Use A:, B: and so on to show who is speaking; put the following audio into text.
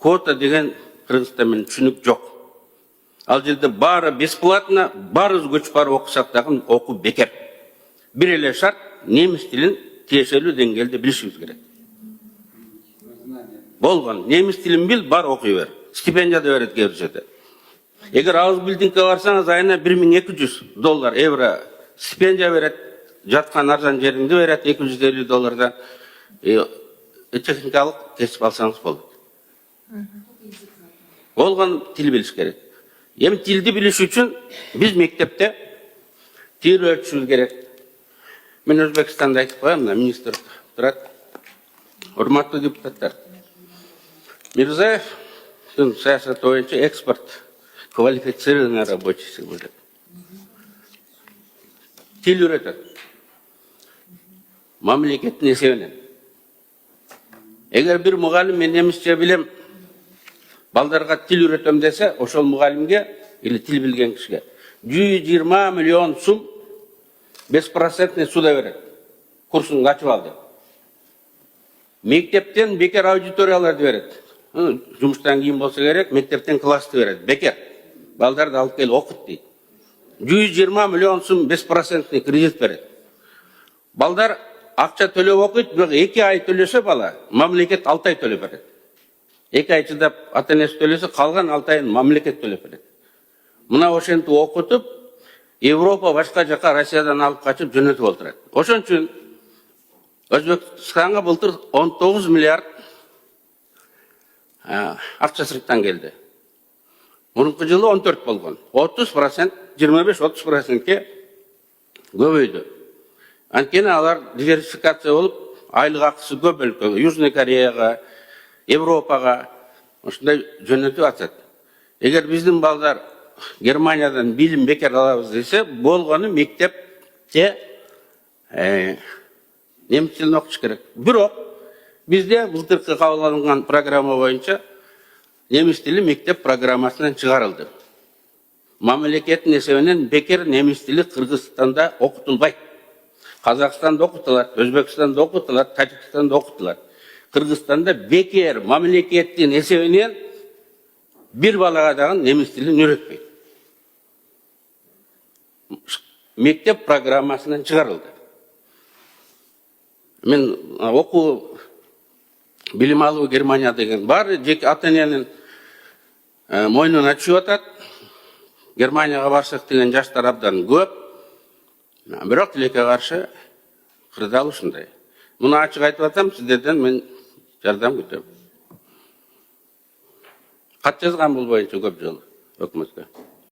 A: квота деген Кыргызстан менен түшүнүк жок. Ал жерде баары бесплатно, баарыбыз көчүп барып окусак дагы окуу бекер. Бир эле шарт, немис тилин тиешелүү деңгээлде билишибиз керек. Болгон, немис тилин бил, бар окуй бер. Стипендия да берет кээ бир жерде. Эгер ауыз билдингке барсаңыз, айына $1200 евро стипендия берет, жаткан арзан жериңди берет, $250 техникалык кесип алсаңыз болот. Болгон тил билиш керек. Эми тилди билиш үчүн биз мектепте тил өтүшүбүз керек. Мен Өзбекстанда айтып коем, мына министр турат. Урматтуу депутаттар. Мирзаев саясат боюнча экспорт квалифицированный рабочийsi болот. Тил үйрөтөт. Мамлекеттин эсебинен. Эгер бир мугалим мен немисче билем, балдарга тил үйрөтөм десе, ошол мугалимге или тил билген кишиге 120 миллион сум 5% суда берет. Курсун ачып ал деп. Мектептен бекер аудиторияларды берет. Жумуштан кийин болсо керек, мектептен классты берет. Бекер. Балдарды алып кел окут дейт. 120 миллион сум 5% кредит берет. Балдар акча төлөп окуйт, бирок 2 ай төлөсө бала, мамлекет 6 ай төлөп берет. 2 ай чыдап ата-энеси төлөсө, калган 6 айын мамлекет төлөп берет. Мына ошентип окутуп, Европа башка жака Россиядан алып качып жөнөтүп отурат. Ошон үчүн Өзбекстанга былтыр 19 миллиард акча сырттан келди. Мурунку жылы 14 болгон. 30%, 25-30%ке көбөйдү. Анткени алар диверсификация болуп, айлык акысы көп өлкөгө, Южный Кореяга, Европага ушундай жөнөтүп атат. Эгер биздин балдар Германиядан билим бекер алабыз десе, болгону мектепте немис тилин окуш керек. Бирок бизде былтыркы кабыл алынган программа боюнча немис тили мектеп программасынан чыгарылды. Мамлекеттин эсебинен бекер немис тили Кыргызстанда окутулбайт. Казакстанда окутулат, Өзбекстанда окутулат, Тажикстанда окутулат. Кыргызстанда бекер мамлекеттин эсебинен бир балага дагы немис тилин үйрөтпөйт. Мектеп программасынан чыгарылды. Мен окуу билим алуу Германия деген бар, жеке ата-эненин мойнуна түшүп атат. Германияга барсак деген жаштар абдан көп. Бирок тилекке каршы кырдаал ушундай. Муну ачык айтып атам, сиздерден мен жардам күтөм. Кат жазган бул боюнча көп жолу өкмөткө.